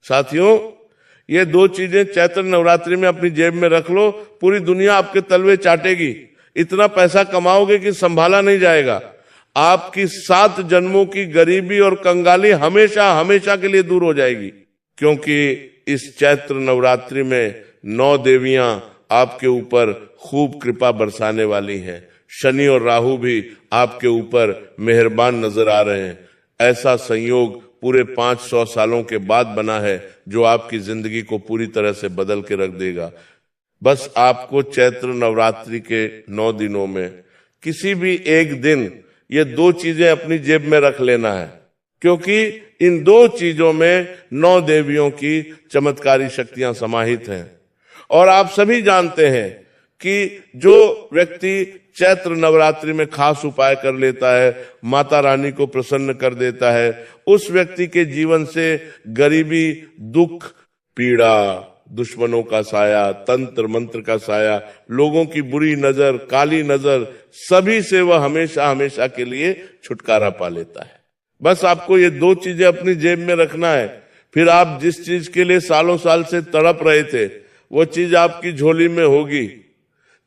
साथियों, ये दो चीजें चैत्र नवरात्रि में अपनी जेब में रख लो, पूरी दुनिया आपके तलवे चाटेगी, इतना पैसा कमाओगे कि संभाला नहीं जाएगा। आपकी 7 जन्मों की गरीबी और कंगाली हमेशा हमेशा के लिए दूर हो जाएगी, क्योंकि इस चैत्र नवरात्रि में 9 देवियां आपके ऊपर खूब कृपा बरसाने वाली हैं। शनि और राहु भी आपके ऊपर मेहरबान नजर आ रहे हैं। ऐसा संयोग पूरे 500 सालों के बाद बना है जो आपकी जिंदगी को पूरी तरह से बदल के रख देगा। बस आपको चैत्र नवरात्रि के 9 दिनों में किसी भी एक दिन ये 2 चीजें अपनी जेब में रख लेना है, क्योंकि इन 2 चीजों में 9 देवियों की चमत्कारी शक्तियां समाहित हैं। और आप सभी जानते हैं कि जो व्यक्ति चैत्र नवरात्रि में खास उपाय कर लेता है, माता रानी को प्रसन्न कर देता है, उस व्यक्ति के जीवन से गरीबी, दुख, पीड़ा, दुश्मनों का साया, तंत्र मंत्र का साया, लोगों की बुरी नजर, काली नजर, सभी से वह हमेशा हमेशा के लिए छुटकारा पा लेता है। बस आपको ये 2 चीजें अपनी जेब में रखना है, फिर आप जिस चीज के लिए सालों साल से तड़प रहे थे वो चीज आपकी झोली में होगी।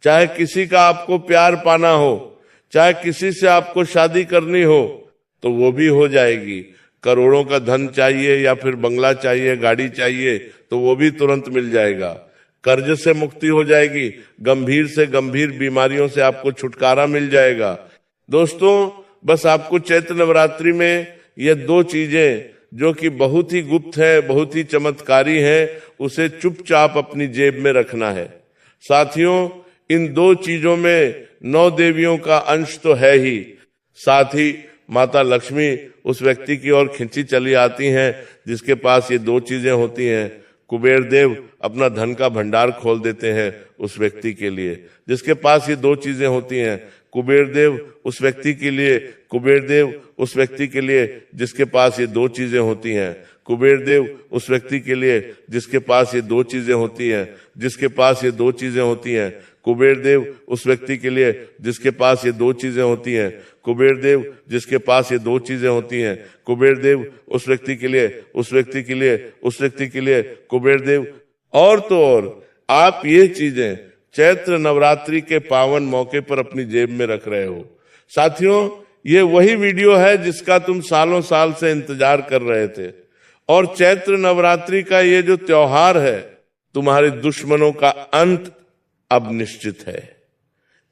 चाहे किसी का आपको प्यार पाना हो, चाहे किसी से आपको शादी करनी हो, तो वो भी हो जाएगी। करोड़ों का धन चाहिए या फिर बंगला चाहिए, गाड़ी चाहिए, तो वो भी तुरंत मिल जाएगा। कर्ज से मुक्ति हो जाएगी, गंभीर से गंभीर बीमारियों से आपको छुटकारा मिल जाएगा। दोस्तों, बस आपको चैत्र नवरात्रि में ये 2 चीजें जो कि बहुत ही गुप्त है, बहुत ही चमत्कारी है, उसे चुपचाप अपनी जेब में रखना है। साथियों, इन 2 चीजों में 9 देवियों का अंश तो है ही, साथ ही माता लक्ष्मी उस व्यक्ति की ओर खिंची चली आती हैं जिसके पास ये 2 चीजें होती हैं। कुबेर देव अपना धन का भंडार खोल देते हैं उस व्यक्ति के लिए जिसके पास ये 2 चीजें होती हैं। कुबेर देव उस व्यक्ति के लिए, कुबेर देव उस व्यक्ति के लिए जिसके पास ये 2 चीजें होती हैं। कुबेर देव उस व्यक्ति के लिए जिसके पास ये 2 चीजें होती हैं, जिसके पास ये 2 चीजें होती हैं। कुबेर देव उस व्यक्ति के लिए जिसके पास ये 2 चीजें होती हैं। कुबेर देव जिसके पास ये 2 चीजें होती हैं। कुबेर देव उस व्यक्ति के लिए, उस व्यक्ति के लिए, उस व्यक्ति के लिए, कुबेर देव। और तो और आप ये चीजें चैत्र नवरात्रि के पावन मौके पर अपनी जेब में रख रहे हो। साथियों, ये वही वीडियो है जिसका तुम सालों साल से इंतजार कर रहे थे। और चैत्र नवरात्रि का ये जो त्योहार है, तुम्हारे दुश्मनों का अंत अब निश्चित है।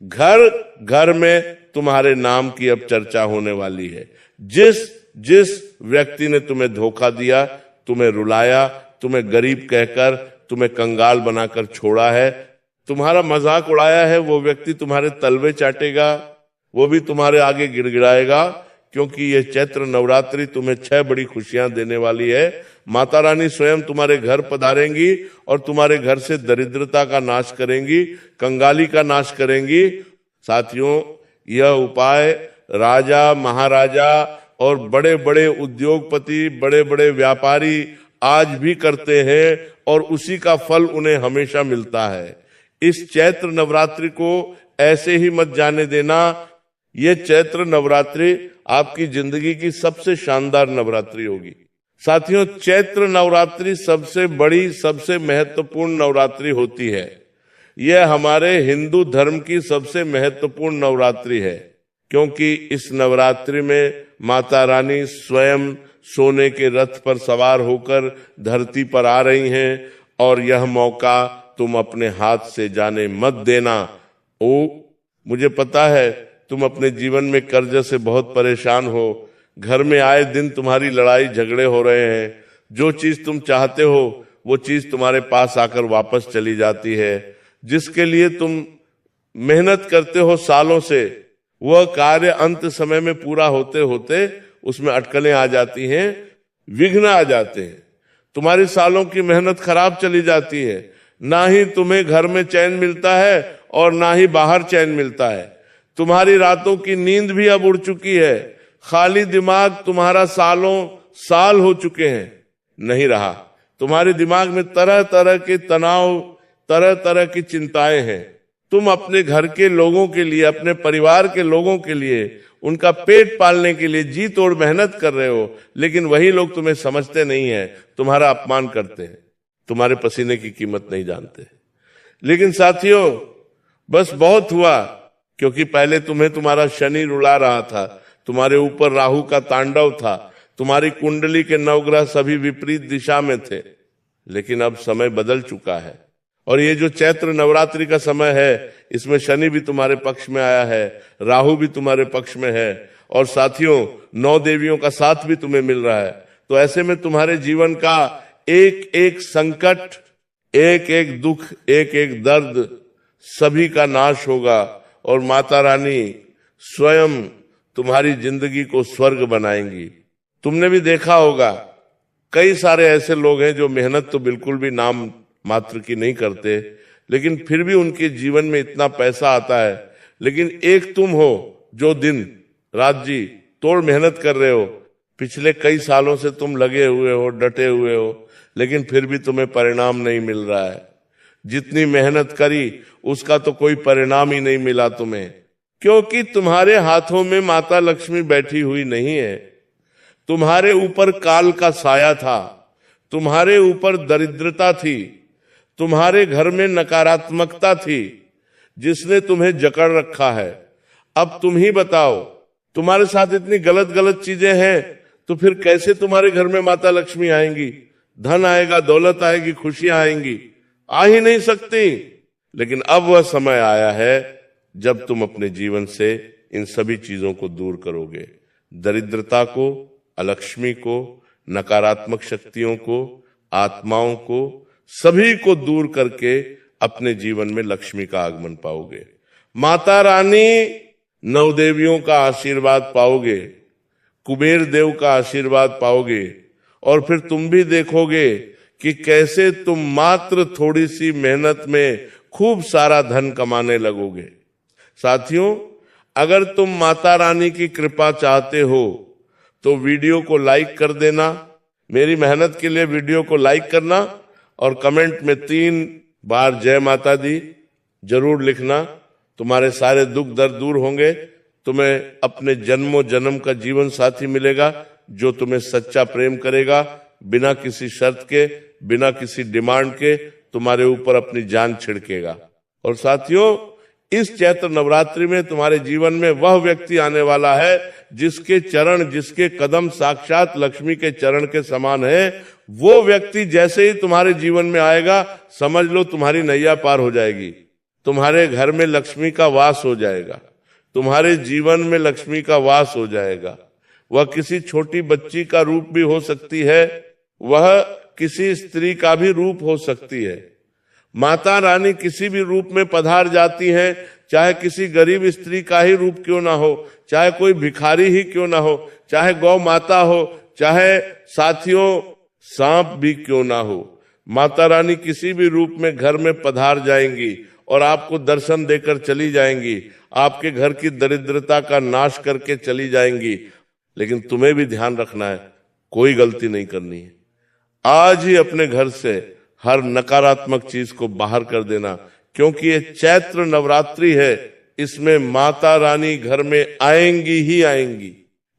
घर घर में तुम्हारे नाम की अब चर्चा होने वाली है। जिस जिस व्यक्ति ने तुम्हें धोखा दिया, तुम्हें रुलाया, तुम्हें गरीब कहकर, तुम्हें कंगाल बनाकर छोड़ा है, तुम्हारा मजाक उड़ाया है, वो व्यक्ति तुम्हारे तलवे चाटेगा, वो भी तुम्हारे आगे गिड़गिड़ाएगा, क्योंकि ये चैत्र नवरात्रि तुम्हें 6 बड़ी खुशियां देने वाली है। माता रानी स्वयं तुम्हारे घर पधारेंगी और तुम्हारे घर से दरिद्रता का नाश करेंगी, कंगाली का नाश करेंगी। साथियों, यह उपाय राजा, महाराजा और बड़े बड़े उद्योगपति, बड़े बड़े व्यापारी आज भी करते हैं और उसी का फल उन्हें हमेशा मिलता है। इस चैत्र नवरात्रि को ऐसे ही मत जाने देना। ये चैत्र नवरात्रि आपकी जिंदगी की सबसे शानदार नवरात्रि होगी। साथियों, चैत्र नवरात्रि सबसे बड़ी, सबसे महत्वपूर्ण नवरात्रि होती है। यह हमारे हिंदू धर्म की सबसे महत्वपूर्ण नवरात्रि है, क्योंकि इस नवरात्रि में माता रानी स्वयं सोने के रथ पर सवार होकर धरती पर आ रही हैं और यह मौका तुम अपने हाथ से जाने मत देना। मुझे पता है तुम अपने जीवन में कर्ज से बहुत परेशान हो, घर में आए दिन तुम्हारी लड़ाई झगड़े हो रहे हैं, जो चीज तुम चाहते हो वो चीज तुम्हारे पास आकर वापस चली जाती है, जिसके लिए तुम मेहनत करते हो सालों से, वह कार्य अंत समय में पूरा होते होते उसमें अटकलें आ जाती हैं, विघ्न आ जाते हैं, तुम्हारी सालों की मेहनत खराब चली जाती है। ना ही तुम्हें घर में चैन मिलता है और ना ही बाहर चैन मिलता है। तुम्हारी रातों की नींद भी अब उड़ चुकी है, खाली दिमाग तुम्हारा सालों साल हो चुके हैं, नहीं रहा। तुम्हारे दिमाग में तरह तरह के तनाव, तरह तरह की चिंताएं हैं। तुम अपने घर के लोगों के लिए, अपने परिवार के लोगों के लिए उनका पेट पालने के लिए जी तोड़ मेहनत कर रहे हो, लेकिन वही लोग तुम्हें समझते नहीं है, तुम्हारा अपमान करते हैं, तुम्हारे पसीने की कीमत नहीं जानते। लेकिन साथियों, बस बहुत हुआ, क्योंकि पहले तुम्हें तुम्हारा शनि रुला रहा था, तुम्हारे ऊपर राहु का तांडव था, तुम्हारी कुंडली के नवग्रह सभी विपरीत दिशा में थे। लेकिन अब समय बदल चुका है, और ये जो चैत्र नवरात्रि का समय है, इसमें शनि भी तुम्हारे पक्ष में आया है, राहु भी तुम्हारे पक्ष में है, और साथियों 9 देवियों का साथ भी तुम्हें मिल रहा है। तो ऐसे में तुम्हारे जीवन का एक एक संकट, एक एक दुख, एक एक दर्द, सभी का नाश होगा, और माता रानी स्वयं तुम्हारी जिंदगी को स्वर्ग बनाएंगी। तुमने भी देखा होगा, कई सारे ऐसे लोग हैं जो मेहनत तो बिल्कुल भी नाम मात्र की नहीं करते, लेकिन फिर भी उनके जीवन में इतना पैसा आता है। लेकिन एक तुम हो जो दिन रात जी तोड़ मेहनत कर रहे हो, पिछले कई सालों से तुम लगे हुए हो, डटे हुए हो, लेकिन फिर भी तुम्हें परिणाम नहीं मिल रहा है। जितनी मेहनत करी उसका तो कोई परिणाम ही नहीं मिला तुम्हें, क्योंकि तुम्हारे हाथों में माता लक्ष्मी बैठी हुई नहीं है। तुम्हारे ऊपर काल का साया था, तुम्हारे ऊपर दरिद्रता थी, तुम्हारे घर में नकारात्मकता थी, जिसने तुम्हें जकड़ रखा है। अब तुम ही बताओ, तुम्हारे साथ इतनी गलत गलत चीजें हैं, तो फिर कैसे तुम्हारे घर में माता लक्ष्मी आएंगी? धन आएगा, दौलत आएगी, खुशियां आएंगी? आ ही नहीं सकती। लेकिन अब वह समय आया है जब तुम अपने जीवन से इन सभी चीजों को दूर करोगे, दरिद्रता को, अलक्ष्मी को, नकारात्मक शक्तियों को, आत्माओं को, सभी को दूर करके अपने जीवन में लक्ष्मी का आगमन पाओगे। माता रानी नवदेवियों का आशीर्वाद पाओगे, कुबेर देव का आशीर्वाद पाओगे, और फिर तुम भी देखोगे कि कैसे तुम मात्र थोड़ी सी मेहनत में खूब सारा धन कमाने लगोगे। साथियों, अगर तुम माता रानी की कृपा चाहते हो तो वीडियो को लाइक कर देना, मेरी मेहनत के लिए वीडियो को लाइक करना, और कमेंट में 3 बार जय माता दी जरूर लिखना। तुम्हारे सारे दुख दर्द दूर होंगे, तुम्हें अपने जन्मों जन्म का जीवन साथी मिलेगा जो तुम्हें सच्चा प्रेम करेगा, बिना किसी शर्त के, बिना किसी डिमांड के तुम्हारे ऊपर अपनी जान छिड़केगा। और साथियों, इस चैत्र नवरात्रि में तुम्हारे जीवन में वह व्यक्ति आने वाला है जिसके चरण, जिसके कदम साक्षात लक्ष्मी के चरण के समान है। वो व्यक्ति जैसे ही तुम्हारे जीवन में आएगा, समझ लो तुम्हारी नैया पार हो जाएगी, तुम्हारे घर में लक्ष्मी का वास हो जाएगा, तुम्हारे जीवन में लक्ष्मी का वास हो जाएगा। वह किसी छोटी बच्ची का रूप भी हो सकती है, वह किसी स्त्री का भी रूप हो सकती है। माता रानी किसी भी रूप में पधार जाती हैं, चाहे किसी गरीब स्त्री का ही रूप क्यों ना हो, चाहे कोई भिखारी ही क्यों ना हो, चाहे गौ माता हो, चाहे साथियों सांप भी क्यों ना हो। माता रानी किसी भी रूप में घर में पधार जाएंगी और आपको दर्शन देकर चली जाएंगी, आपके घर की दरिद्रता का नाश करके चली जाएंगी। लेकिन तुम्हें भी ध्यान रखना है, कोई गलती नहीं करनी है। आज ही अपने घर से हर नकारात्मक चीज को बाहर कर देना, क्योंकि ये चैत्र नवरात्रि है, इसमें माता रानी घर में आएंगी ही आएंगी।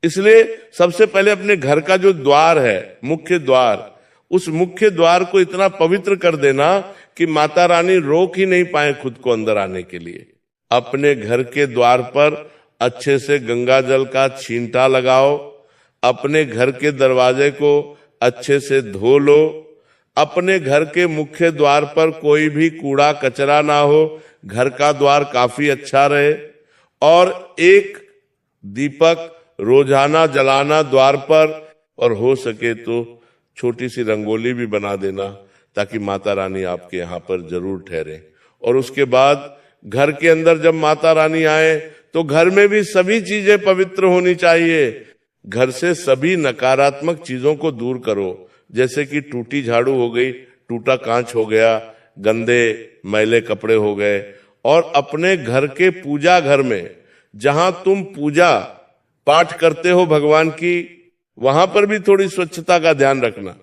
इसलिए सबसे पहले अपने घर का जो द्वार है, मुख्य द्वार, उस मुख्य द्वार को इतना पवित्र कर देना कि माता रानी रोक ही नहीं पाए खुद को अंदर आने के लिए। अपने घर के द्वार पर अच्छे से गंगा जल का छींटा लगाओ, अपने घर के दरवाजे को अच्छे से धो लो, अपने घर के मुख्य द्वार पर कोई भी कूड़ा कचरा ना हो, घर का द्वार काफी अच्छा रहे, और एक दीपक रोजाना जलाना द्वार पर, और हो सके तो छोटी सी रंगोली भी बना देना ताकि माता रानी आपके यहाँ पर जरूर ठहरे। और उसके बाद घर के अंदर जब माता रानी आए तो घर में भी सभी चीजें पवित्र होनी चाहिए। घर से सभी नकारात्मक चीजों को दूर करो, जैसे कि टूटी झाड़ू हो गई, टूटा कांच हो गया, गंदे मैले कपड़े हो गए। और अपने घर के पूजा घर में जहां तुम पूजा पाठ करते हो भगवान की, वहां पर भी थोड़ी स्वच्छता का ध्यान रखना।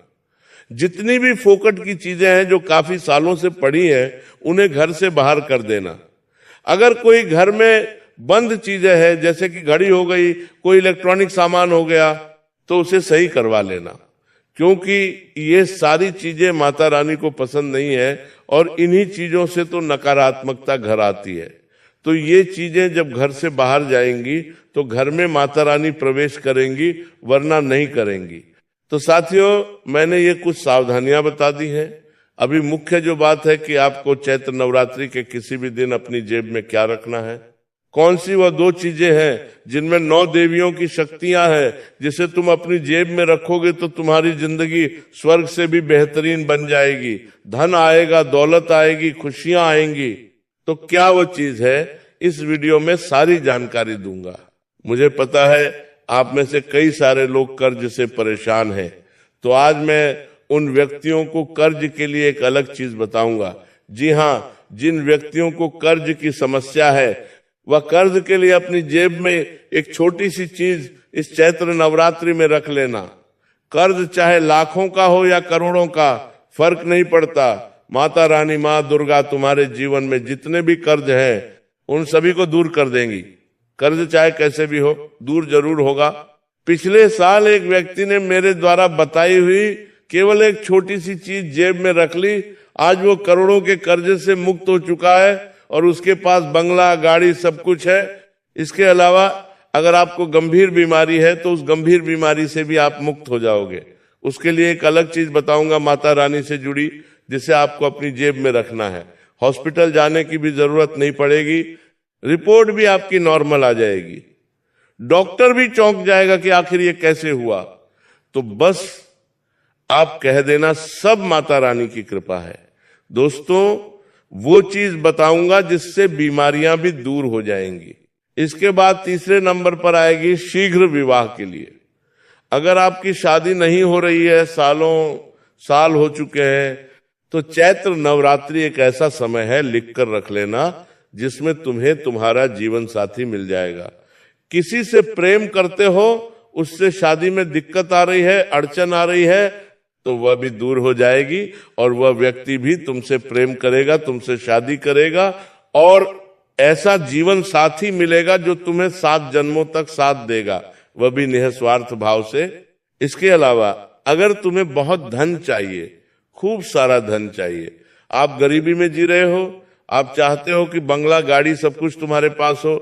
जितनी भी फोकट की चीजें हैं जो काफी सालों से पड़ी हैं, उन्हें घर से बाहर कर देना। अगर कोई घर में बंद चीजें हैं, जैसे कि घड़ी हो गई, कोई इलेक्ट्रॉनिक सामान हो गया, तो उसे सही करवा लेना, क्योंकि ये सारी चीजें माता रानी को पसंद नहीं है और इन्हीं चीजों से तो नकारात्मकता घर आती है। तो ये चीजें जब घर से बाहर जाएंगी तो घर में माता रानी प्रवेश करेंगी, वरना नहीं करेंगी। तो साथियों, मैंने ये कुछ सावधानियां बता दी हैं। अभी मुख्य जो बात है कि आपको चैत्र नवरात्रि के किसी भी दिन अपनी जेब में क्या रखना है, कौन सी वह 2 चीजें हैं जिनमें 9 देवियों की शक्तियां हैं, जिसे तुम अपनी जेब में रखोगे तो तुम्हारी जिंदगी स्वर्ग से भी बेहतरीन बन जाएगी, धन आएगा, दौलत आएगी, खुशियां आएंगी। तो क्या वो चीज है, इस वीडियो में सारी जानकारी दूंगा। मुझे पता है आप में से कई सारे लोग कर्ज से परेशान हैं, तो आज मैं उन व्यक्तियों को कर्ज के लिए एक अलग चीज बताऊंगा। जी हाँ, जिन व्यक्तियों को कर्ज की समस्या है, वह कर्ज के लिए अपनी जेब में एक छोटी सी चीज इस चैत्र नवरात्रि में रख लेना। कर्ज चाहे लाखों का हो या करोड़ों का, फर्क नहीं पड़ता। माता रानी माँ दुर्गा तुम्हारे जीवन में जितने भी कर्ज हैं उन सभी को दूर कर देंगी। कर्ज चाहे कैसे भी हो, दूर जरूर होगा। पिछले साल एक व्यक्ति ने मेरे द्वारा बताई हुई केवल एक छोटी सी चीज जेब में रख ली, आज वो करोड़ों के कर्ज से मुक्त हो चुका है और उसके पास बंगला, गाड़ी, सब कुछ है। इसके अलावा अगर आपको गंभीर बीमारी है तो उस गंभीर बीमारी से भी आप मुक्त हो जाओगे। उसके लिए एक अलग चीज बताऊंगा माता रानी से जुड़ी, जिसे आपको अपनी जेब में रखना है। हॉस्पिटल जाने की भी जरूरत नहीं पड़ेगी, रिपोर्ट भी आपकी नॉर्मल आ जाएगी, डॉक्टर भी चौंक जाएगा कि आखिर ये कैसे हुआ। तो बस आप कह देना सब माता रानी की कृपा है। दोस्तों, वो चीज बताऊंगा जिससे बीमारियां भी दूर हो जाएंगी। इसके बाद तीसरे नंबर पर आएगी शीघ्र विवाह के लिए। अगर आपकी शादी नहीं हो रही है, सालों साल हो चुके हैं, तो चैत्र नवरात्रि एक ऐसा समय है, लिख कर रख लेना, जिसमें तुम्हें तुम्हारा जीवन साथी मिल जाएगा। किसी से प्रेम करते हो, उससे शादी में दिक्कत आ रही है, अड़चन आ रही है, तो वह भी दूर हो जाएगी और वह व्यक्ति भी तुमसे प्रेम करेगा, तुमसे शादी करेगा और ऐसा जीवन साथी मिलेगा जो तुम्हें 7 जन्मों तक साथ देगा, वह भी निस्वार्थ भाव से। इसके अलावा अगर तुम्हें बहुत धन चाहिए, खूब सारा धन चाहिए, आप गरीबी में जी रहे हो, आप चाहते हो कि बंगला, गाड़ी, सब कुछ तुम्हारे पास हो,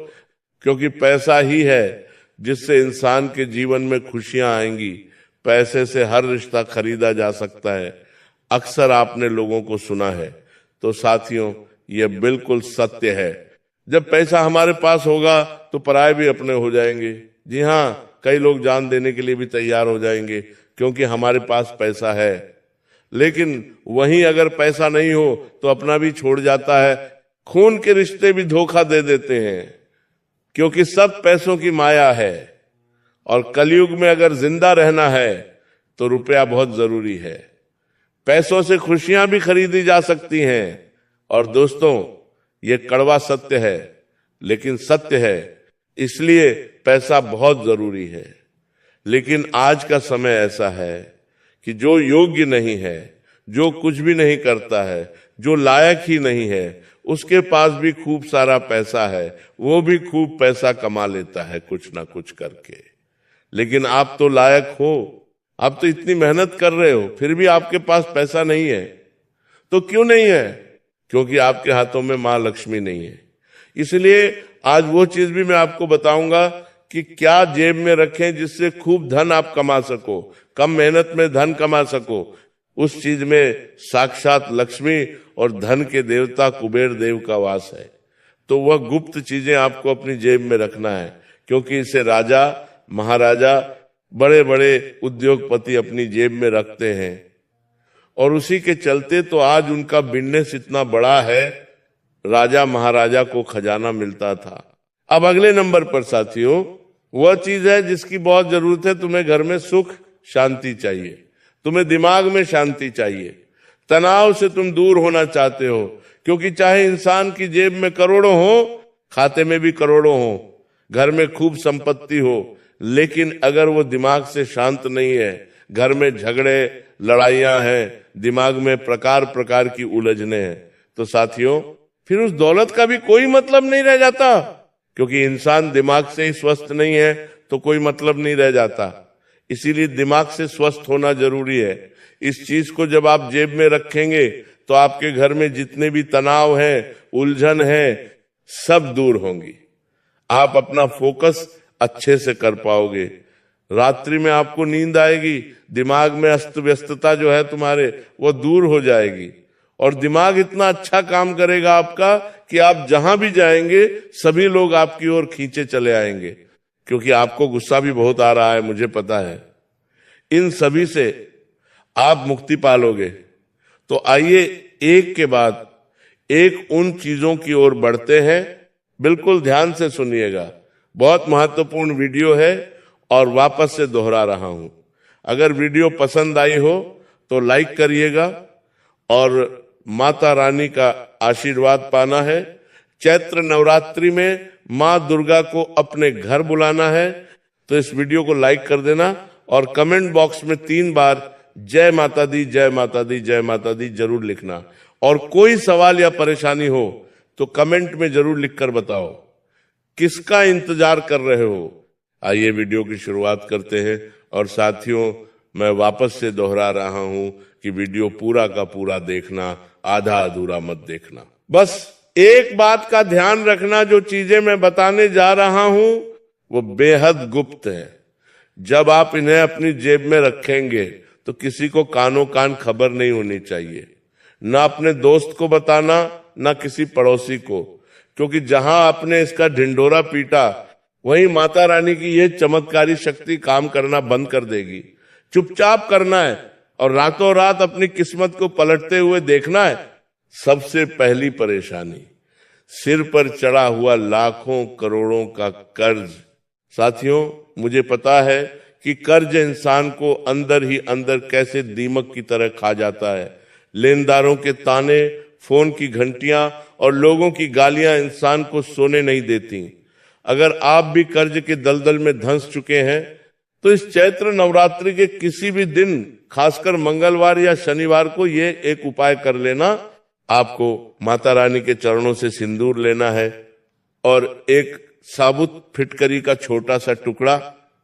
क्योंकि पैसा ही है जिससे इंसान के जीवन में खुशियां आएंगी। पैसे से हर रिश्ता खरीदा जा सकता है, अक्सर आपने लोगों को सुना है। तो साथियों, यह बिल्कुल सत्य है। जब पैसा हमारे पास होगा तो पराये भी अपने हो जाएंगे। जी हाँ, कई लोग जान देने के लिए भी तैयार हो जाएंगे क्योंकि हमारे पास पैसा है। लेकिन वहीं अगर पैसा नहीं हो तो अपना भी छोड़ जाता है, खून के रिश्ते भी धोखा दे देते हैं, क्योंकि सब पैसों की माया है। और कलयुग में अगर जिंदा रहना है तो रुपया बहुत जरूरी है। पैसों से खुशियां भी खरीदी जा सकती हैं। और दोस्तों, ये कड़वा सत्य है, लेकिन सत्य है, इसलिए पैसा बहुत जरूरी है। लेकिन आज का समय ऐसा है कि जो योग्य नहीं है, जो कुछ भी नहीं करता है, जो लायक ही नहीं है, उसके पास भी खूब सारा पैसा है, वो भी खूब पैसा कमा लेता है कुछ ना कुछ करके। लेकिन आप तो लायक हो, आप तो इतनी मेहनत कर रहे हो, फिर भी आपके पास पैसा नहीं है। तो क्यों नहीं है? क्योंकि आपके हाथों में मां लक्ष्मी नहीं है। इसलिए आज वो चीज भी मैं आपको बताऊंगा कि क्या जेब में रखें जिससे खूब धन आप कमा सको, कम मेहनत में धन कमा सको। उस चीज में साक्षात लक्ष्मी और धन के देवता कुबेर देव का वास है। तो वह गुप्त चीजें आपको अपनी जेब में रखना है, क्योंकि इसे राजा, महाराजा, बड़े बड़े उद्योगपति अपनी जेब में रखते हैं और उसी के चलते तो आज उनका बिजनेस इतना बड़ा है, राजा महाराजा को खजाना मिलता था। अब अगले नंबर पर साथियों, वह चीज है जिसकी बहुत जरूरत है। तुम्हें घर में सुख शांति चाहिए, तुम्हें दिमाग में शांति चाहिए, तनाव से तुम दूर होना चाहते हो, क्योंकि चाहे इंसान की जेब में करोड़ों हो, खाते में भी करोड़ों हो, घर में खूब संपत्ति हो, लेकिन अगर वो दिमाग से शांत नहीं है, घर में झगड़े, लड़ाइयां हैं, दिमाग में प्रकार प्रकार की उलझने हैं, तो साथियों फिर उस दौलत का भी कोई मतलब नहीं रह जाता। क्योंकि इंसान दिमाग से ही स्वस्थ नहीं है तो कोई मतलब नहीं रह जाता। इसीलिए दिमाग से स्वस्थ होना जरूरी है। इस चीज को जब आप जेब में रखेंगे तो आपके घर में जितने भी तनाव है, उलझन है, सब दूर होंगी। आप अपना फोकस अच्छे से कर पाओगे। रात्रि में आपको नींद आएगी, दिमाग में अस्त व्यस्तता जो है तुम्हारे वो दूर हो जाएगी, और दिमाग इतना अच्छा काम करेगा आपका कि आप जहां भी जाएंगे सभी लोग आपकी ओर खींचे चले आएंगे। क्योंकि आपको गुस्सा भी बहुत आ रहा है, मुझे पता है। इन सभी से आप मुक्ति पालोगे। तो आइए एक के बाद एक उन चीजों की ओर बढ़ते हैं। बिल्कुल ध्यान से सुनिएगा, बहुत महत्वपूर्ण वीडियो है और वापस से दोहरा रहा हूं। अगर वीडियो पसंद आई हो तो लाइक करिएगा और माता रानी का आशीर्वाद पाना है। चैत्र नवरात्रि में मां दुर्गा को अपने घर बुलाना है, तो इस वीडियो को लाइक कर देना और कमेंट बॉक्स में 3 बार जय माता दी, जय माता दी, जय माता दी जरूर लिखना। और कोई सवाल या परेशानी हो तो कमेंट में जरूर लिखकर बताओ। किसका इंतजार कर रहे हो? आइए वीडियो की शुरुआत करते हैं। और साथियों, मैं वापस से दोहरा रहा हूं कि वीडियो पूरा का पूरा देखना, आधा अधूरा मत देखना। बस एक बात का ध्यान रखना, जो चीजें मैं बताने जा रहा हूं वो बेहद गुप्त है। जब आप इन्हें अपनी जेब में रखेंगे तो किसी को कानो कान खबर नहीं होनी चाहिए, ना अपने दोस्त को बताना, ना किसी पड़ोसी को। क्योंकि जहां आपने इसका ढिंढोरा पीटा वहीं माता रानी की यह चमत्कारी शक्ति काम करना बंद कर देगी। चुपचाप करना है और रातों रात अपनी किस्मत को पलटते हुए देखना है। सबसे पहली परेशानी, सिर पर चढ़ा हुआ लाखों करोड़ों का कर्ज। साथियों, मुझे पता है कि कर्ज इंसान को अंदर ही अंदर कैसे दीमक की तरह खा जाता है। लेनदारों के ताने, फोन की घंटियां और लोगों की गालियां इंसान को सोने नहीं देती। अगर आप भी कर्ज के दलदल में धंस चुके हैं तो इस चैत्र नवरात्रि के किसी भी दिन, खासकर मंगलवार या शनिवार को, ये एक उपाय कर लेना। आपको माता रानी के चरणों से सिंदूर लेना है और एक साबुत फिटकरी का छोटा सा टुकड़ा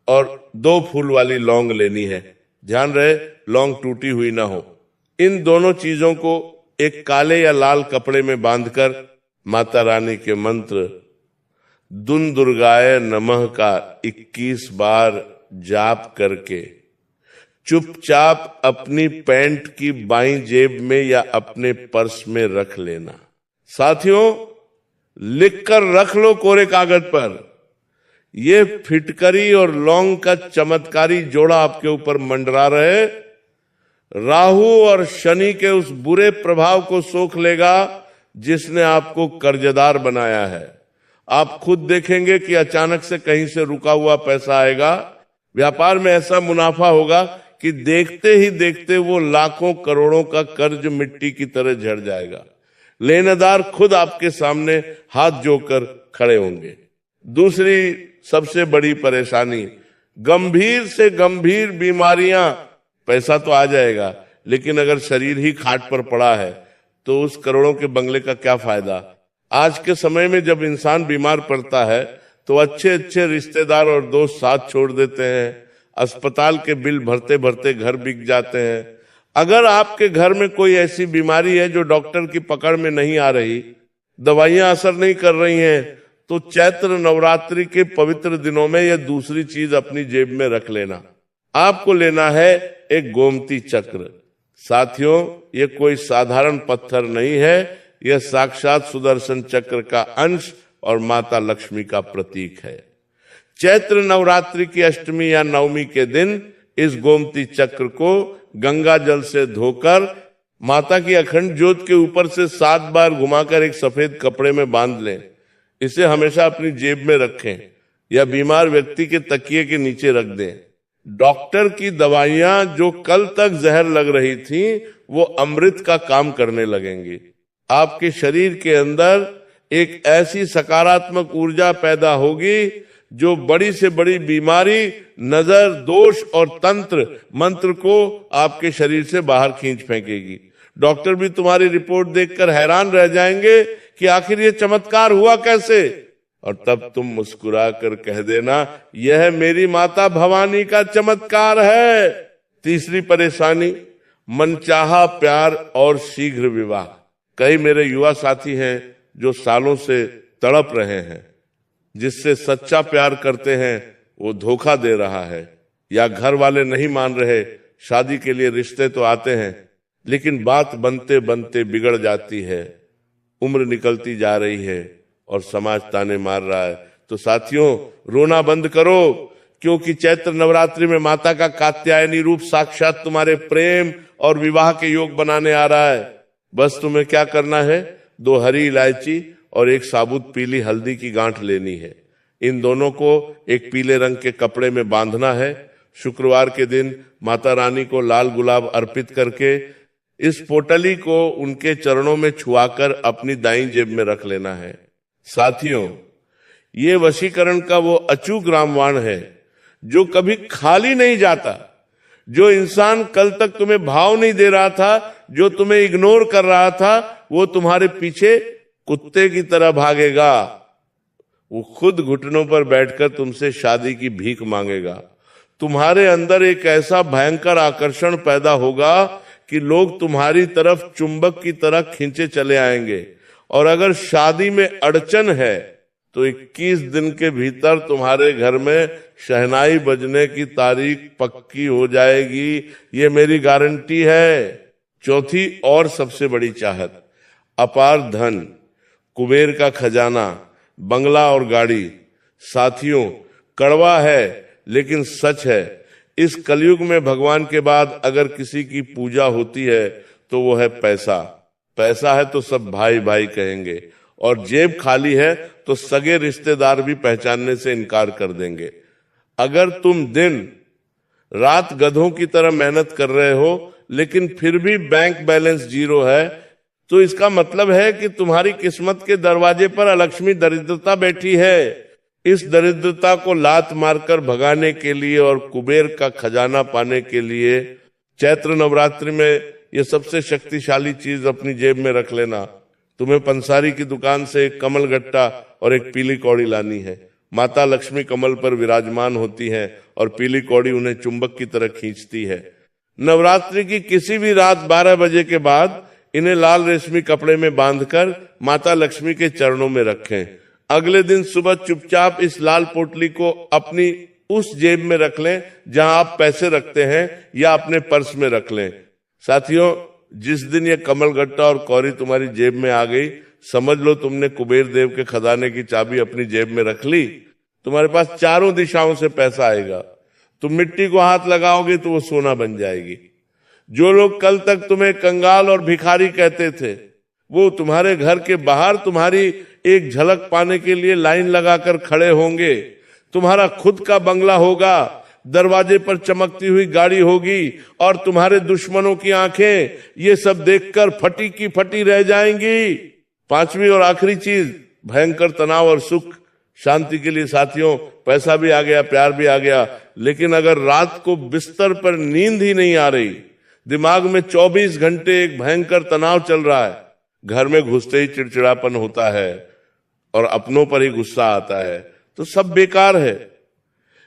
और 2 फूल वाली लौंग लेनी है। ध्यान रहे लौंग टूटी हुई ना हो। इन दोनों चीजों को एक काले या लाल कपड़े में बांधकर माता रानी के मंत्र दुन दुर्गाय नमः का 21 बार जाप करके चुपचाप अपनी पैंट की बाईं जेब में या अपने पर्स में रख लेना। साथियों, लिखकर रख लो कोरे कागज पर। ये फिटकरी और लौंग का चमत्कारी जोड़ा आपके ऊपर मंडरा रहे, राहु और शनि के उस बुरे प्रभाव को सोख लेगा जिसने आपको कर्जदार बनाया है। आप खुद देखेंगे कि अचानक से कहीं से रुका हुआ पैसा आएगा। व्यापार में ऐसा मुनाफा होगा कि देखते ही देखते वो लाखों करोड़ों का कर्ज मिट्टी की तरह झड़ जाएगा। लेनदार खुद आपके सामने हाथ जोड़कर खड़े होंगे। दूसरी सबसे बड़ी परेशानी, गंभीर से गंभीर बीमारियां। पैसा तो आ जाएगा, लेकिन अगर शरीर ही खाट पर पड़ा है तो उस करोड़ों के बंगले का क्या फायदा। आज के समय में जब इंसान बीमार पड़ता है तो अच्छे अच्छे रिश्तेदार और दोस्त साथ छोड़ देते हैं। अस्पताल के बिल भरते भरते घर बिक जाते हैं। अगर आपके घर में कोई ऐसी बीमारी है जो डॉक्टर की पकड़ में नहीं आ रही, दवाइयां असर नहीं कर रही हैं, तो चैत्र नवरात्रि के पवित्र दिनों में यह दूसरी चीज अपनी जेब में रख लेना। आपको लेना है एक गोमती चक्र। साथियों, यह कोई साधारण पत्थर नहीं है, यह साक्षात सुदर्शन चक्र का अंश और माता लक्ष्मी का प्रतीक है। चैत्र नवरात्रि की अष्टमी या नवमी के दिन इस गोमती चक्र को गंगा जल से धोकर माता की अखंड ज्योत के ऊपर से 7 बार घुमाकर एक सफेद कपड़े में बांध लें। इसे हमेशा अपनी जेब में रखें या बीमार व्यक्ति के तकिए के नीचे रख दें। डॉक्टर की दवाइयां जो कल तक जहर लग रही थी वो अमृत का काम करने लगेंगी। आपके शरीर के अंदर एक ऐसी सकारात्मक ऊर्जा पैदा होगी जो बड़ी से बड़ी बीमारी, नजर, दोष और तंत्र मंत्र को आपके शरीर से बाहर खींच फेंकेगी। डॉक्टर भी तुम्हारी रिपोर्ट देखकर हैरान रह जाएंगे कि आखिर ये चमत्कार हुआ कैसे। और तब तुम मुस्कुरा कर कह देना यह मेरी माता भवानी का चमत्कार है। तीसरी परेशानी, मनचाहा प्यार और शीघ्र विवाह। कई मेरे युवा साथी हैं जो सालों से तड़प रहे हैं, जिससे सच्चा प्यार करते हैं वो धोखा दे रहा है, या घर वाले नहीं मान रहे। शादी के लिए रिश्ते तो आते हैं, लेकिन बात बनते बनते बिगड़ जाती है, उम्र निकलती जा रही है और समाज ताने मार रहा है। तो साथियों, रोना बंद करो, क्योंकि चैत्र नवरात्रि में माता का कात्यायनी रूप साक्षात तुम्हारे प्रेम और विवाह के योग बनाने आ रहा है। बस तुम्हें क्या करना है, 2 हरी इलायची और 1 साबुत पीली हल्दी की गांठ लेनी है। इन दोनों को एक पीले रंग के कपड़े में बांधना है। शुक्रवार के दिन माता रानी को लाल गुलाब अर्पित करके इस पोटली को उनके चरणों में छुआकर अपनी दाईं जेब में रख लेना है। साथियों, ये वशीकरण का वो अचूक रामबाण है जो कभी खाली नहीं जाता। जो इंसान कल तक तुम्हें भाव नहीं दे रहा था, जो तुम्हें इग्नोर कर रहा था, वो तुम्हारे पीछे कुत्ते की तरह भागेगा। वो खुद घुटनों पर बैठकर तुमसे शादी की भीख मांगेगा। तुम्हारे अंदर एक ऐसा भयंकर आकर्षण पैदा होगा कि लोग तुम्हारी तरफ चुंबक की तरह खींचे चले आएंगे। और अगर शादी में अड़चन है तो 21 दिन के भीतर तुम्हारे घर में शहनाई बजने की तारीख पक्की हो जाएगी, ये मेरी गारंटी है। चौथी और सबसे बड़ी चाहत, अपार धन, कुबेर का खजाना, बंगला और गाड़ी। साथियों, कड़वा है लेकिन सच है। इस कलयुग में भगवान के बाद अगर किसी की पूजा होती है तो वो है पैसा। पैसा है तो सब भाई भाई कहेंगे, और जेब खाली है तो सगे रिश्तेदार भी पहचानने से इनकार कर देंगे। अगर तुम दिन रात गधों की तरह मेहनत कर रहे हो लेकिन फिर भी बैंक बैलेंस 0 है, तो इसका मतलब है कि तुम्हारी किस्मत के दरवाजे पर अलक्ष्मी दरिद्रता बैठी है। इस दरिद्रता को लात मारकर भगाने के लिए और कुबेर का खजाना पाने के लिए चैत्र नवरात्रि में ये सबसे शक्तिशाली चीज अपनी जेब में रख लेना। तुम्हें पंसारी की दुकान से एक कमल गट्टा और एक पीली कौड़ी लानी है। माता लक्ष्मी कमल पर विराजमान होती हैं और पीली कौड़ी उन्हें चुंबक की तरह खींचती है। नवरात्रि की किसी भी रात 12 बजे के बाद इन्हें लाल रेशमी कपड़े में बांधकर माता लक्ष्मी के चरणों में रखें। अगले दिन सुबह चुपचाप इस लाल पोटली को अपनी उस जेब में रख लें जहां आप पैसे रखते हैं, या अपने पर्स में रख लें। साथियों, जिस दिन ये कमल गट्टा और कौड़ी तुम्हारी जेब में आ गई, समझ लो तुमने कुबेर देव के खजाने की चाबी अपनी जेब में रख ली। तुम्हारे पास चारों दिशाओं से पैसा आएगा। तुम मिट्टी को हाथ लगाओगे तो वो सोना बन जाएगी। जो लोग कल तक तुम्हें कंगाल और भिखारी कहते थे, वो तुम्हारे घर के बाहर तुम्हारी एक झलक पाने के लिए लाइन लगाकर खड़े होंगे। तुम्हारा खुद का बंगला होगा, दरवाजे पर चमकती हुई गाड़ी होगी, और तुम्हारे दुश्मनों की आंखें ये सब देखकर फटी की फटी रह जाएंगी। 5वीं और आखिरी चीज, भयंकर तनाव और सुख शांति के लिए। साथियों, पैसा भी आ गया, प्यार भी आ गया, लेकिन अगर रात को बिस्तर पर नींद ही नहीं आ रही, दिमाग में 24 घंटे एक भयंकर तनाव चल रहा है, घर में घुसते ही चिड़चिड़ापन होता है और अपनों पर ही गुस्सा आता है, तो सब बेकार है।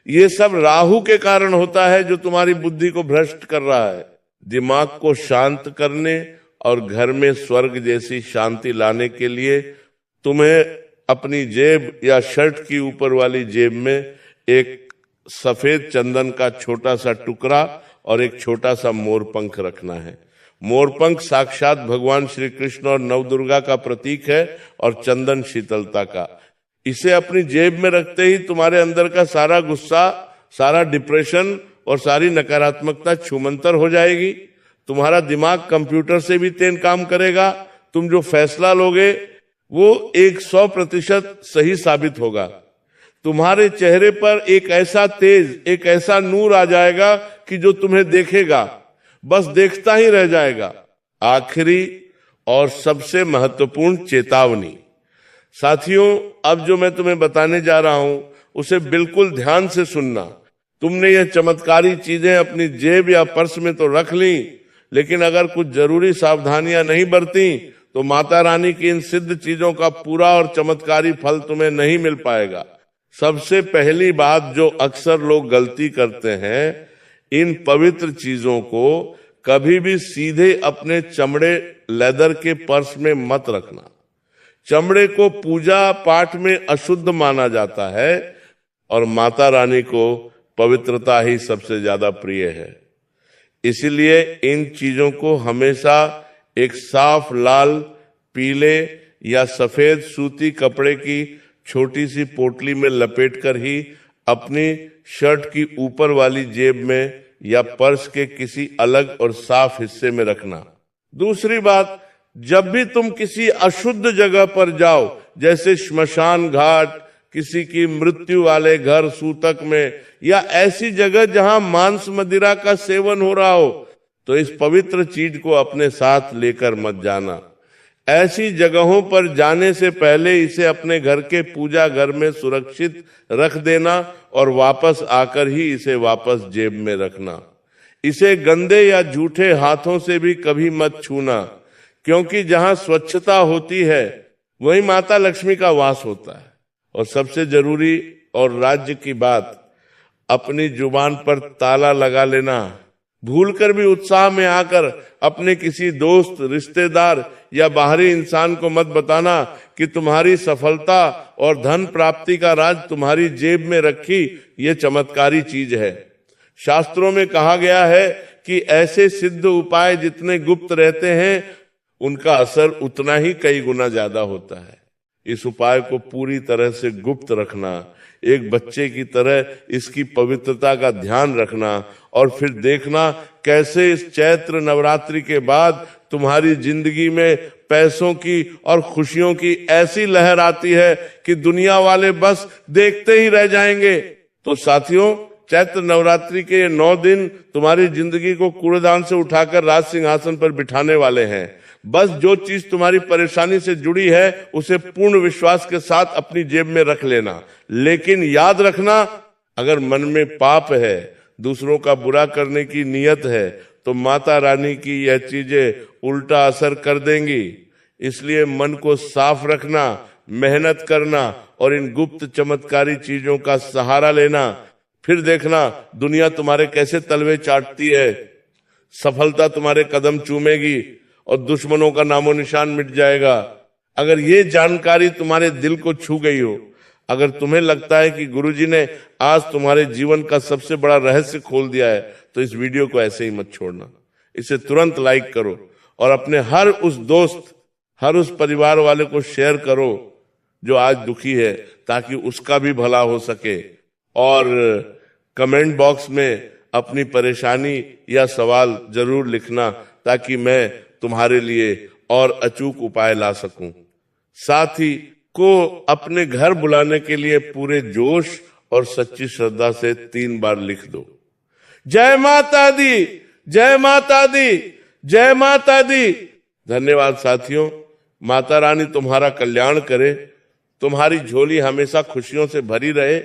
ये सब राहु के कारण होता है जो तुम्हारी बुद्धि को भ्रष्ट कर रहा है। दिमाग को शांत करने और घर में स्वर्ग जैसी शांति लाने के लिए तुम्हें अपनी जेब या शर्ट की ऊपर वाली जेब में एक सफेद चंदन का छोटा सा टुकड़ा और एक छोटा सा मोरपंख रखना है। मोरपंख साक्षात भगवान श्री कृष्ण और नवदुर्गा का प्रतीक है और चंदन शीतलता का। इसे अपनी जेब में रखते ही तुम्हारे अंदर का सारा गुस्सा, सारा डिप्रेशन और सारी नकारात्मकता छूमंतर हो जाएगी। तुम्हारा दिमाग कंप्यूटर से भी तेज काम करेगा। तुम जो फैसला लोगे वो 100% सही साबित होगा। तुम्हारे चेहरे पर एक ऐसा तेज, एक ऐसा नूर आ जाएगा कि जो तुम्हें देखेगा बस देखता ही रह जाएगा। आखिरी और सबसे महत्वपूर्ण चेतावनी, साथियों, अब जो मैं तुम्हें बताने जा रहा हूं उसे बिल्कुल ध्यान से सुनना। तुमने ये चमत्कारी चीजें अपनी जेब या पर्स में तो रख ली, लेकिन अगर कुछ जरूरी सावधानियां नहीं बरती तो माता रानी की इन सिद्ध चीजों का पूरा और चमत्कारी फल तुम्हें नहीं मिल पाएगा। सबसे पहली बात जो अक्सर लोग गलती करते हैं, इन पवित्र चीजों को कभी भी सीधे अपने चमड़े लेदर के पर्स में मत रखना। चमड़े को पूजा पाठ में अशुद्ध माना जाता है और माता रानी को पवित्रता ही सबसे ज्यादा प्रिय है। इसीलिए इन चीजों को हमेशा एक साफ लाल, पीले या सफेद सूती कपड़े की छोटी सी पोटली में लपेटकर ही अपनी शर्ट की ऊपर वाली जेब में या पर्स के किसी अलग और साफ हिस्से में रखना। दूसरी बात, जब भी तुम किसी अशुद्ध जगह पर जाओ, जैसे श्मशान घाट, किसी की मृत्यु वाले घर, सूतक में, या ऐसी जगह जहां मांस मदिरा का सेवन हो रहा हो, तो इस पवित्र चीज को अपने साथ लेकर मत जाना। ऐसी जगहों पर जाने से पहले इसे अपने घर के पूजा घर में सुरक्षित रख देना और वापस आकर ही इसे वापस जेब में रखना। इसे गंदे या झूठे हाथों से भी कभी मत छूना, क्योंकि जहां स्वच्छता होती है वहीं माता लक्ष्मी का वास होता है। और सबसे जरूरी और राज्य की बात, अपनी जुबान पर ताला लगा लेना। भूलकर भी उत्साह में आकर अपने किसी दोस्त, रिश्तेदार या बाहरी इंसान को मत बताना कि तुम्हारी सफलता और धन प्राप्ति का राज तुम्हारी जेब में रखी ये चमत्कारी चीज है। शास्त्रों में कहा गया है कि ऐसे सिद्ध उपाय जितने गुप्त रहते हैं, उनका असर उतना ही कई गुना ज्यादा होता है। इस उपाय को पूरी तरह से गुप्त रखना, एक बच्चे की तरह इसकी पवित्रता का ध्यान रखना और फिर देखना कैसे इस चैत्र नवरात्रि के बाद तुम्हारी जिंदगी में पैसों की और खुशियों की ऐसी लहर आती है कि दुनिया वाले बस देखते ही रह जाएंगे। तो साथियों, चैत्र नवरात्रि के ये 9 दिन तुम्हारी जिंदगी को कूड़ेदान से उठाकर राज सिंहासन पर बिठाने वाले हैं। बस जो चीज तुम्हारी परेशानी से जुड़ी है उसे पूर्ण विश्वास के साथ अपनी जेब में रख लेना। लेकिन याद रखना, अगर मन में पाप है, दूसरों का बुरा करने की नियत है, तो माता रानी की यह चीजें उल्टा असर कर देंगी। इसलिए मन को साफ रखना, मेहनत करना और इन गुप्त चमत्कारी चीजों का सहारा लेना। फिर देखना दुनिया तुम्हारे कैसे तलवे चाटती है, सफलता तुम्हारे कदम चूमेगी और दुश्मनों का नामो निशान मिट जाएगा। अगर ये जानकारी तुम्हारे दिल को छू गई हो, अगर तुम्हें लगता है कि गुरुजी ने आज तुम्हारे जीवन का सबसे बड़ा रहस्य खोल दिया है, तो इस वीडियो को ऐसे ही मत छोड़ना। इसे तुरंत लाइक करो और अपने हर उस दोस्त, हर उस परिवार वाले को शेयर करो जो आज दुखी है, ताकि उसका भी भला हो सके। और कमेंट बॉक्स में अपनी परेशानी या सवाल जरूर लिखना, ताकि मैं तुम्हारे लिए और अचूक उपाय ला सकूं। साथी को अपने घर बुलाने के लिए पूरे जोश और सच्ची श्रद्धा से 3 बार लिख दो, जय माता दी, जय माता दी, जय माता दी। धन्यवाद साथियों। माता रानी तुम्हारा कल्याण करे, तुम्हारी झोली हमेशा खुशियों से भरी रहे